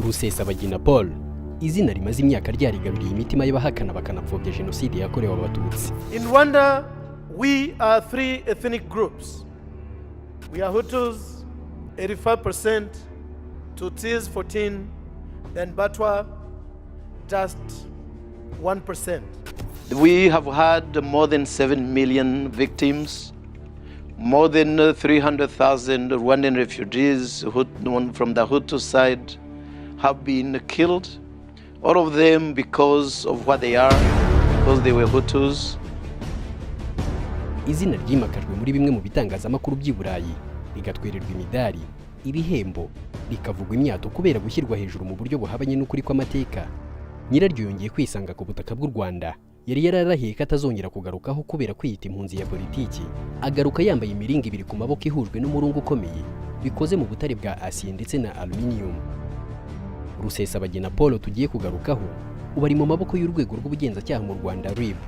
Rusesabagina Paul, izina rimaze imyaka ryarigaruriye imitima y'abahakana bakanapfobya jenoside yakorewe abatutsi. In Rwanda, we are three ethnic groups. We are Hutus, 85%, Tutsis 14%, then Batwa, just 1%. We have had more than 7 million victims, more than 300,000 Rwandan refugees from the Hutu side have been killed, all of them because of what they are, because they were Hutus. Izina ryimakajwe muri bimwe mu bitangazamakuru by'i Burayi, rigatwererwa imidari, ibihembo, rikavugwa imyato kubera gushyirwa hejuru mu buryo buhabanye n'ukuri kw'amateka. Nyiraryo yongeye kwisanga ku butaka bw'u Rwanda, yari yararahiye ko atazongera kugarukaho kubera kwiyita impunzi ya politiki. Agaruka yambaye imiringa ibiri ku maboko ihujwe n'umurungu ukomeye, bikoze mu butare bwa acier ndetse na aluminium. Rusesabagina Paul tugiye kugarukaho ubu ari mu maboko y'urwego rw'ubugenzacyaha mu Rwanda Reba.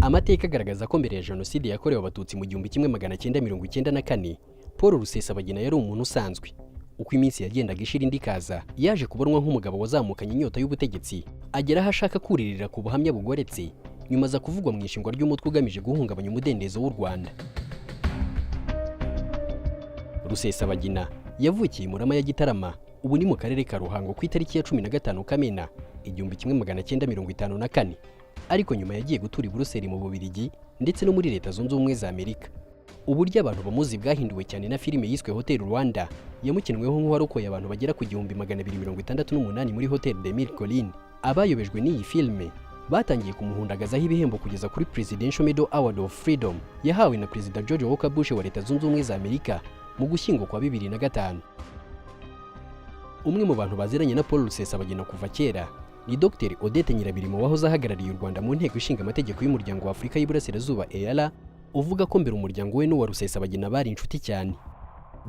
Amateka agaragaza ko mbere ya jenoside yakorewe abatutsi mu 1994 Paul Rusesabagina yari umuntu usanzwe. Uko iminsi yagendaga ishira indi kaza, yaje kubonwa nk'umugabo wazamukanye inyota y'ubutegetsi, agera aho ashaka kuririra ku buhamya bugoretse, nyuma za kuvugwa mu ishingwa ry'umutwe ugamije guhungabanya umudendezo w'u Rwanda. Rusesabagina yavukiye mu Rama ya Gitarama, ubu ni mu karere ka Ruhango ku itariki ya 15 Kamena 1954, ariko nyuma yagiye gutura i Buruseli mu Bubiligi ndetse no muri Leta Zunze Ubumwe za Amerika. Uburyo abantu bamuzi bwahinduwe cyane na filime yiswe Hotel Rwanda, yamukinweho nk'uwarokoye abantu bagera ku 268 muri Hotel de Mille Collines. Abayobejwe n'iyi filime batangiye kumuhundagazaho ibihembo kugeza kuri Presidential Medal Award of Freedom yahawe na Perezida George Walker Bush wa Leta Zunze Ubumwe za Amerika mu Gushyingo kwa 2005. Umwe mu bantu baziranye na Paul Rusesabagina kuva kera ni Dr. Odette Nyirabirimo wahoze ahagarariye u Rwanda mu nteko ishinga amategeko y'umuryango wa Afurika y'Iburasirazuba EALA, uvuga ko mbere umuryango we n'uwa Rusesabagina bari inshuti cyane.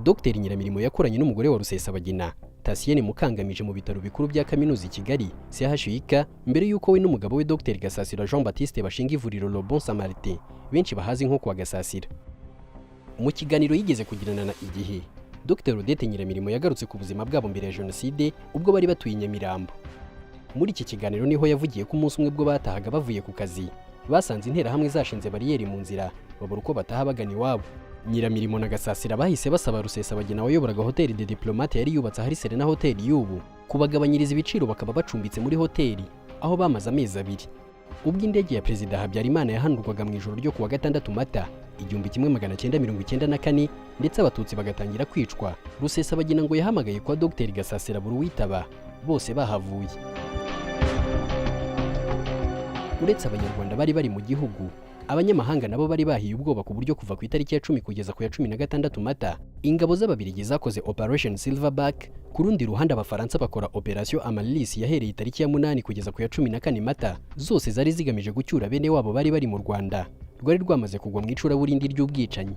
Dr. Nyiramirimo yakoranye n'umugore wa Rusesabagina, Tasienne Mukangamije mu bitaro bikuru bya Kaminuza i Kigali CHUK, mbere yuko we n'umugabo we Dr. Gasasira Jean Baptiste bashinga ivuriro Le Bon Samaritain, benshi bahazi nko kwa Gasasira. Mu kiganiro yigeze kugirana na Igihe, Dr. Odette Nyiramirimo yagarutse ku buzima bwabo mbere ya jenoside ubwo bari batuye Nyamirambo. Muri iki kiganiro niho yavugiye ko umunsi umwe bwo batahaga bavuye ku kazi, basanze interahamwe zashinze bariyeri mu nzira, babura uko bataha bagana iwabo. Nyiramirimo na Gasasira bahise basaba Rusesabagina wayoboraga Hotel de Diplomate yari yubatse ahari Serena Hotel y'ubu kubagabanyiriza ibiciro bakaba bacumbitse muri hoteli aho bamaze amezi 2. Ubwo indege ya Perezida Habyarimana yahanurwaga mu ijoro ryo kuwa 6 Mata 1994 ndetse abatutsi bagatangira kwicwa, Rusesabagina ngo yahamagaye kwa Dr. Gasasira buri witaba, bose bahavuye. Uretse abanyarwanda bari mu gihugu, abanyamahanga nabo bari bahiye ubwoba ku buryo kuva ku itariki ya 10 kugeza ku ya 16 Mata ingabo z'Ababiligi zakoze Operation Silverback, ku rundi ruhande Abafaransa bakora Operation Amaryllis yahereye itariki ya 8 kugeza ku ya 14 Mata, zose zari zigamije gucyura bene wabo bari mu Rwanda rwari rwamaze kugwa mu icuraburindi ry'ubwicanyi.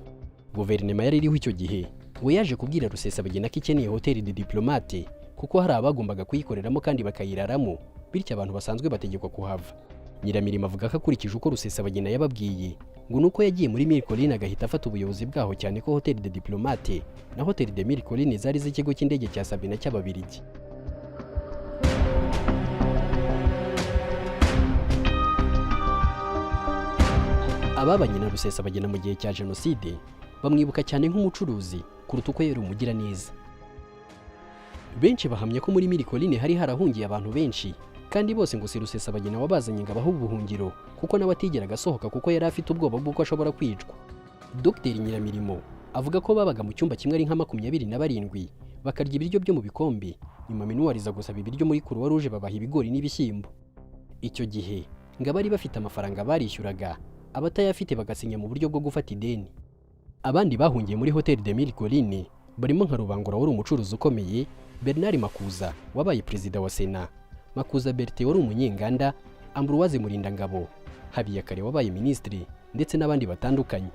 Guverinoma yari iriho icyo gihe ngo yaje kubwira Rusesabagina ko ikeneye Hotel de Diplomate kuko hari abagombaga kuyikoreramo kandi bakayiraramo, bityo abantu basanzwe bategekwa kuhava. Nyiramirimo avuga ko akurikije uko Rusesabagina yababwiye ngo nuko yagiye muri Mille Collines agahita afata ubuyobozi bwaho, cyane ko Hotel de Diplomate na Hotel de Mille Collines zari z'ikigo cy'indege cya Sabina cy'Ababiligi. Ababanye na Rusesabagina mu gihe cya jenoside bamwibuka cyane nk'umucuruzi kuruta uko yari umugira neza. Benshi bahamya ko muri Mille Collines hari harahungiye abantu benshi, kandi bose ngo si Rusesabagina wabazanye ngo abaho ubuhungiro kuko n'abatigeraga asohoka kuko yari afite ubwoba bw'uko ashobora kwicwa. Dr. Nyiramirimo avuga ko babaga mu cyumba kimwe ari nka 27 bakarya ibiryo byo mu bikombe, nyuma minuwariza gusaba ibiryo muri Croix Rouge babaha ibigori n'ibishyimbo. Icyo gihe ngo bari bafite amafaranga barishyuraga, abatayafite bagasinya mu buryo bwo gufata ideni. Abandi bahungiye muri Hotel de Mille Collines barimo nka Rubangura wari umucuruzi ukomeye, Bernard Makuza wabaye perezida wa Sena, Makuza Bertin wari umunyenganda, Ambroise Murindangabo, Habiyakare wabaye ministre ndetse n'abandi batandukanye.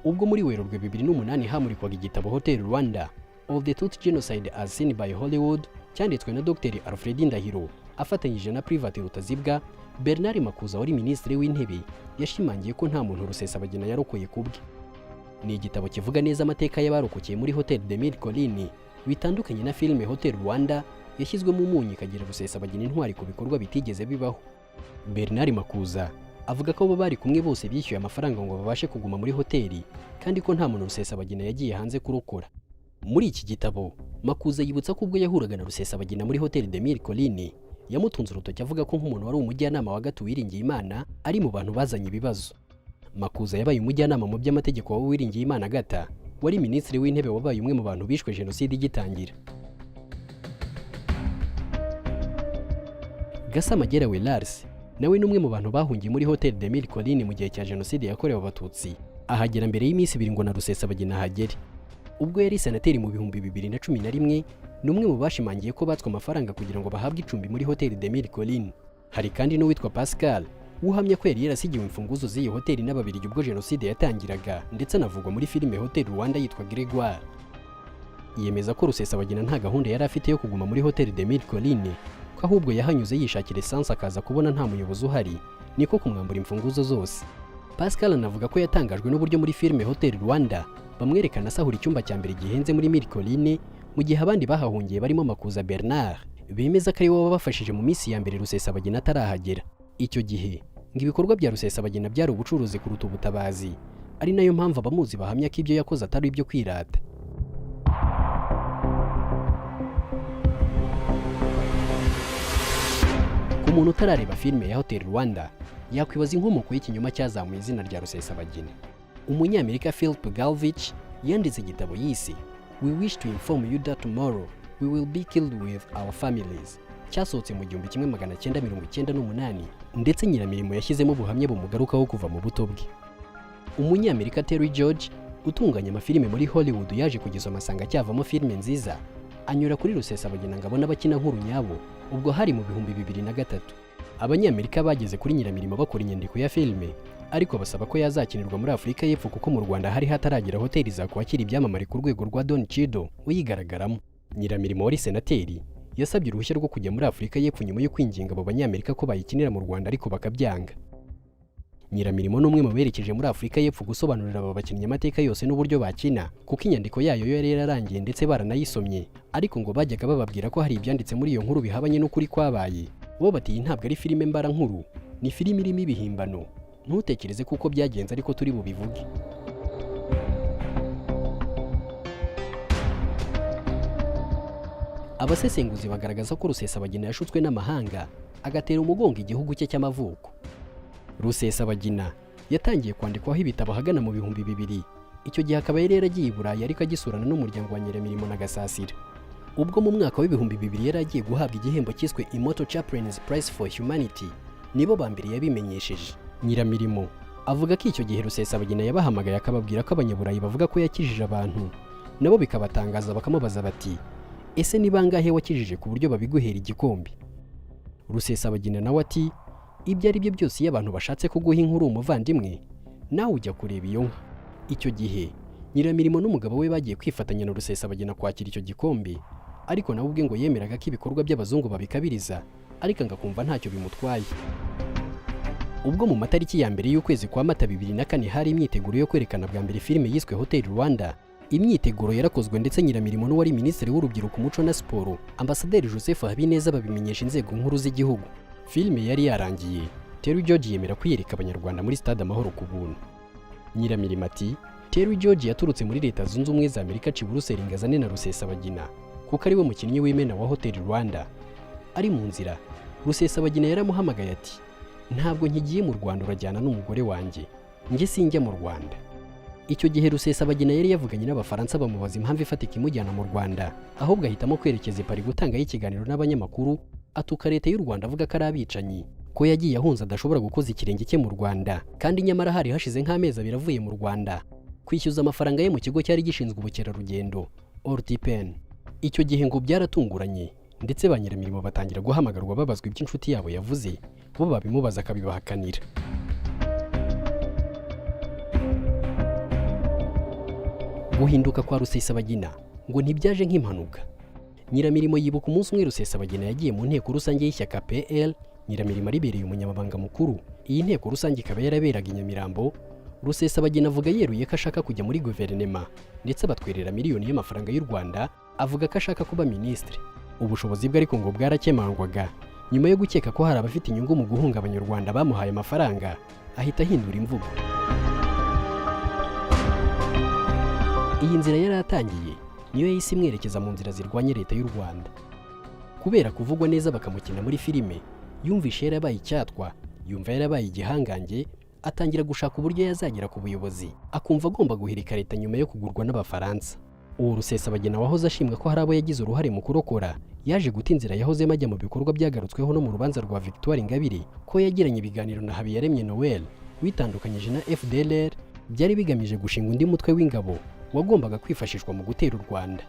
Ubwo muri Werurwe 2008 hamurikwaga igitabo Hotel Rwanda of the Tutsi Genocide as seen by Hollywood, cyanditswe na Dr. Alfred Ndahiro afatanyije na Private Rutazibwa, Bernard Makuza wari minisitiri w'intebe yashimangiye ko nta muntu Rusesabagina yarokoye kubwe. Ni igitabo kivuga neza amateka y'abarokokeye muri Hotel de Mille Collines, bitandukanye na filime Hotel Rwanda yashyizwemo umunyu ikagira Rusesabagina intwari ku bikorwa bitigeze bibaho. Bernard Makuza avuga ko abo bari kumwe bose bishyuye amafaranga ngo babashe kuguma muri hoteli, kandi ko nta muntu Rusesabagina yagiye hanze kurokora. Muri iki gitabo Makuza yibutsa ko ubwo yahuraga na Rusesabagina muri Hotel de Mille Collines yamutunze urutoki avuga ko nk'umuntu wari umujyanama wa gato wiringiye Imana ari mu bantu bazanye ibibazo. Makuza yabaye umujyanama mu by'amategeko wa wiringiye Imana Gata, wari minisitiri w'intebe wabaye umwe mu bantu bishwe jenoside igitangira. Gasamagera Lars nawe ni umwe mu bantu bahungiye muri Hotel de Mille Collines mu gihe cya jenoside yakorewe abatutsi, ahagera mbere y'iminsi 2 ngo na Rusesabagina ahagere. Ubwo yari senateri mu 2011, ni umwe mu bashimangiye ko batswe amafaranga kugira ngo bahabwe icumbi muri Hotel de Mille Collines. Hari kandi n'uwitwa Pascal uhamya ko yari yarasigiwe imfunguzo z'iyo hoteli n'Ababiligi ubwo jenoside yatangiraga, ndetse anavugwa muri filime Hotel Rwanda yitwa Gregoire. Yemeza ko Rusesabagina nta gahunda yari afite yo kuguma muri Hotel de Mille Collines, ko ahubwo yahanyuze yishakira essence akaza kubona nta muyobozi uhari, niko kumwambura imfunguzo zose. Pascal anavuga ko yatangajwe n'uburyo muri filime Hotel Rwanda bamwerekana asahura icyumba cya mbere gihenze muri Mille Collines, mu gihe abandi bahahungiye barimo Makuza Bernard bemeza ko ari wowe wabafashije mu minsi ya mbere Rusesabagina atarahagera. Icyo gihe ngo ibikorwa bya Rusesabagina byari ubucuruzi kuruta ubutabazi, ari nayo mpamvu abamuzi bahamya ko ibyo yakoze atari ibyo kwirata. Ku muntu utarareba filime ya Hotel Rwanda yakwibaza inkomoko y'ikinyoma cyazamuye izina rya Rusesabagina. Umunyamerika Philip Galvich yanditse igitabo yise We wish to inform you that tomorrow we will be killed with our families, cyasohotse mu 1998, ndetse nyiramirimo yashyizemo ubuhamya bumugarukaho kuva mu buto bwe. Umunyamerika Terry George utunganya amafilime muri Hollywood yaje kugeza amasanga cyavamo filime nziza, anyura kuri Rusesabagina ngo abone abakina nkuru nyabo, ubwo hari mu 2003. Abanyamerika bageze kuri nyiramirimo bakora inyandiko ya filime, ariko basaba ko yazakinirwa muri Afurika y'Epfo kuko mu Rwanda hari hataragera hoteli zakwakira ibyamamare ku rwego rwa Don Chido uyigaragaramo. Nyiramirimo wari senateri yasabye uruhushya rwo kujya muri Afurika y'Epfo nyuma yo kwinginga abo banyamerika ko bayikinira mu Rwanda ariko bakabyanga. Nyiramirimo n'umwe mu berekeje muri Afurika y'Epfo gusobanurira aba bakinnyi amateka yose n'uburyo bakina, kuko inyandiko yayo yari yararangiye ndetse baranayisomye, ariko ngo bajyaga bababwira ko hari ibyanditse muri iyo nkuru bihabanye n'ukuri kwabaye. Bo bati iyi ntabwo ari filime mbara nkuru, ni filime irimo ibihimbano, ntutekereze kuko byagenze ariko turi bubivuge. Abasesenguzi bagaragaza ko Rusesabagina yashutswe n'amahanga agatera umugongo igihugu cye cy'amavuko. Rusesabagina yatangiye kwandikwaho ibitabo hagana mu 2000, icyo gihe akaba yari yaragiye i Burayi ariko agisurana n'umuryango wa Nyiramirimo na Gasasira. Ubwo mu mwaka w'2000 yari agiye guhabwa igihembo cyiswe Immortal Chaplain's Prize for Humanity, nibo bambere yabimenyesheje. Nyiramirimo avuga ko icyo gihe Rusesabagina yabahamagaye akababwira ko Abanyaburayi bavuga ko yakijije abantu, nabo bikabatangaza bakamubaza bati ese ni bangahe wakijije ku buryo babiguhera igikombe? Rusesabagina nawe ati ibyo ari byo byose iyo abantu bashatse kuguha inkuru umuvandimwe nawe ujya kureba iyo nka. Icyo gihe Nyiramirimo n'umugabo we bagiye kwifatanya na Rusesabagina kwakira icyo gikombe, ariko nawe ubwe ngo yemeraga ko ibikorwa by'abazungu babikabiriza, ariko ngakumva ntacyo bimutwaye. Ubwo mu matariki ya mbere y'ukwezi kwa Mata 2004 hari imyiteguro yo kwerekana bwa mbere filime yiswe Hotel Rwanda. Imyiteguro yarakozwe ndetse Nyiramirimo n'uwari minisitiri w'urubyiruko, umuco na siporo Ambasaderi Joseph Habineza babimenyesha inzego nkuru z'igihugu. Filime yari yarangiye, Terry George yemera kwiyereka Abanyarwanda muri Stade Amahoro ku buntu. Nyiramirimo ati Terry George yaturutse muri Leta Zunze Ubumwe za Amerika ci Buruseli ngazane na Rusesabagina kuko ari we mukinnyi w'imena wa Hotel Rwanda. Ari mu nzira, Rusesabagina yaramuhamagaye ati ntabwo nkigiye mu Rwanda, urajyana n'umugore wanjye, njye sinjya mu Rwanda. Icyo gihe Rusesabagina yari yavuganye n'Abafaransa bamubaza impamvu ifatika imujyana mu Rwanda, ahubwo ahitamo kwerekeza i Paris gutangaho ikiganiro n'abanyamakuru, atuka Leta y'u Rwanda avuga ko ari abicanyi, ko yagiye ahunze adashobora gukoza ikirenge cye mu Rwanda, kandi nyamara hari hashize nk'amezi 2 avuye mu Rwanda kwishyuza amafaranga ye mu kigo cyari gishinzwe ubukerarugendo Ortipen. Icyo gihe ngo byaratunguranye, ndetse ba Nyiramirimo batangira guhamagarwa babazwa iby'inshuti yabo yavuze, bo babimubaza akabibahakanira. Guhinduka kwa Rusesabagina ngo ntibyaje nk'impanuka. Nyiramirimo yibuka umunsi umwe Rusesabagina yagiye mu nteko rusange y'ishyaka PL Nyiramirima ribereye umunyamabanga mukuru. Iyi nteko rusange ikaba yaraberaga i Nyamirambo. Rusesabagina avuga yeruye ko ashaka kujya muri guverinema ndetse abatwerera miliyoni y'amafaranga y'u Rwanda, avuga ko ashaka kuba minisitiri. Ubushobozi bwe ariko ngo bwarakemangwaga nyuma yo gukeka ko hari abafite inyungu mu guhungabanya u Rwanda bamuhaye amafaranga, ahita ahindura imvugo. Iyi nzira yari atangiye niyo yahise imwerekeza mu nzira zirwanya leta y'u Rwanda. Kubera kuvugwa neza bakamukina muri filime, yumvishe yarabaye icyatwa, yumva yarabaye igihangange, atangira gushaka uburyo yazagera ku buyobozi, akumva agomba guhirika leta nyuma yo kugurwa n'Abafaransa. Uwo Rusesabagina wahoze ashimwa ko hari abo yagize uruhare mu kurokora, yaje guta inzira yahozemo ajya mu bikorwa byagarutsweho no mu rubanza rwa Victoire Ingabire ko yagiranye ibiganiro na Habiyaremye Noel witandukanyije na FDLR, byari bigamije gushinga undi mutwe w'ingabo wagombaga kwifashishwa mu gutera u Rwanda.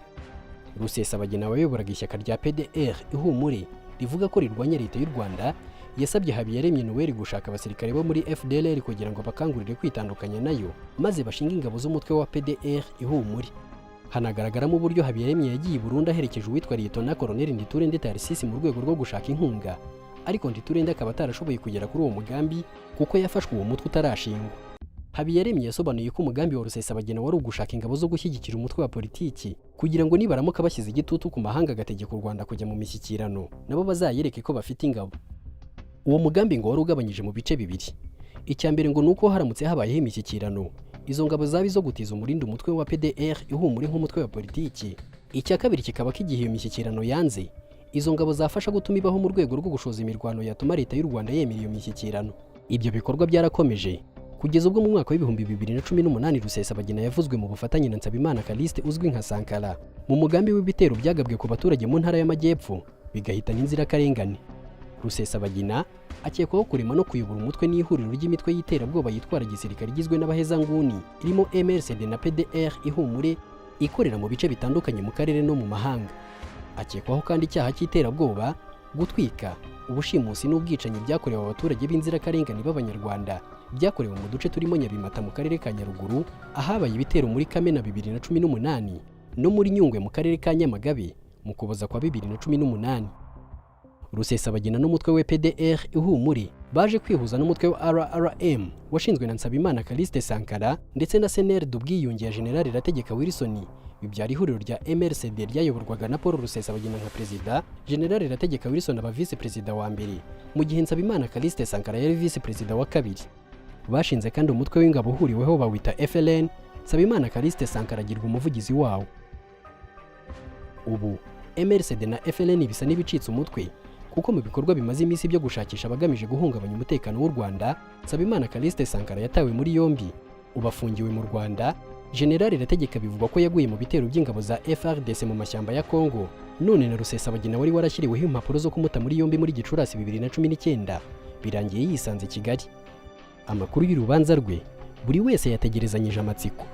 Rusesabagina wayoboraga ishyaka rya PDR ihumure rivuga ko rirwanya leta y'u Rwanda, yasabye Habiyaremye Noel gushaka abasirikare bo muri FDLR kugira ngo bakangurire kwitandukanya nayo maze bashinga ingabo z'umutwe wa PDR ihumure. Hanagaragaramo uburyo Habiyaremye yagiye i Burundi aherekeje uwitwa Liyetona Koloneli Nditurende Tarisisi mu rwego rwo gushaka inkunga, ariko Nditurende akaba atarashoboye kugera kuri uwo mugambi kuko yafashwe uwo mutwe utarashingwa. Habiyaremye yasobanuye ko umugambi wa Rusesabagina wari ugushaka ingabo zo gushyigikira umutwe wa politiki kugira ngo nibaramuka bashyize igitutu ku mahanga agategeka u Rwanda kujya mu mishyikirano, nabo bazayereke ko bafite ingabo. Uwo mugambi ngo wari ugabanyije mu bice bibiri. Icya mbere ngo nuko haramutse habayeho imishyikirano, izo ngabo zaba izo gutiza umurindi umutwe wa PDR ihumure nk'umutwe wa politiki. Icya kabiri kikaba ko igihe iyo mishyikirano yanze, izo ngabo zafasha gutuma ibaho mu rwego rwo gushoza imirwano yatuma leta y'u Rwanda yemera iyo mishyikirano. Ibyo bikorwa byarakomeje kugeza ubwo mu mwaka w'ibihumbi 2018 Rusesabagina yavuzwe mu bufatanye na Nsabimana Callixte uzwi nka Sankara mu mugambi w'ibitero byagabwe ku baturage mu ntara y'Amajyepfo bigahitana inzirakarengane. Rusesabagina akekwaho kurema no kuyobora umutwe n'ihuriro ry'imitwe y'iterabwoba yitwara gisirikare igizwe n'abahezanguni irimo MRCD na PDR ihumure ikorera mu bice bitandukanye mu karere no mu mahanga. Akekwaho kandi icyaha cy'iterabwoba, gutwika, ubushimusi n'ubwicanyi byakorewe abaturage b'inzirakarengane b'Abanyarwanda byakorewe mu duce turimo Nyabimata mu karere ka Nyaruguru, ahabaye ibitero muri Kamena 2018 no muri Nyungwe mu karere ka Nyamagabe mu Kuboza kwa 2018. Rusesabagina n'umutwe we PDR ihumure baje kwihuza n'umutwe wa RRM washinzwe na Nsabimana Callixte Sankara ndetse na CNRD ubwiyunge ya General Irategeka Wilson, bibyara ihuriro rya MRCD ryayoborwaga na Paul Rusesabagina nka perezida, General Irategeka Wilson aba vice perezida wa mbere, mu gihe Nsabimana Callixte Sankara yari vice perezida wa kabiri. Bashinze kandi umutwe w'ingabo uhuriweho bawita FLN, Nsabimana Callixte Sankara agirwa umuvugizi wawo. Ubu MRCD na FLN bisa n'ibicitse umutwe kuko mu bikorwa bimaze iminsi byo gushakisha abagamije guhungabanya umutekano w'u Rwanda, Nsabimana Callixte Sankara yatawe muri yombi, ubafungiwe mu Rwanda. General Irategeka bivugwa ko yaguye mu bitero by'ingabo za FRDC mu mashyamba ya Kongo, none na Rusesabagina wari warashyiriweho impapuro zo kumuta muri yombi muri Gicurasi 2019 birangiye yisanze Kigali. Amakuru y'urubanza rwe buri wese yategerezanyije amatsiko.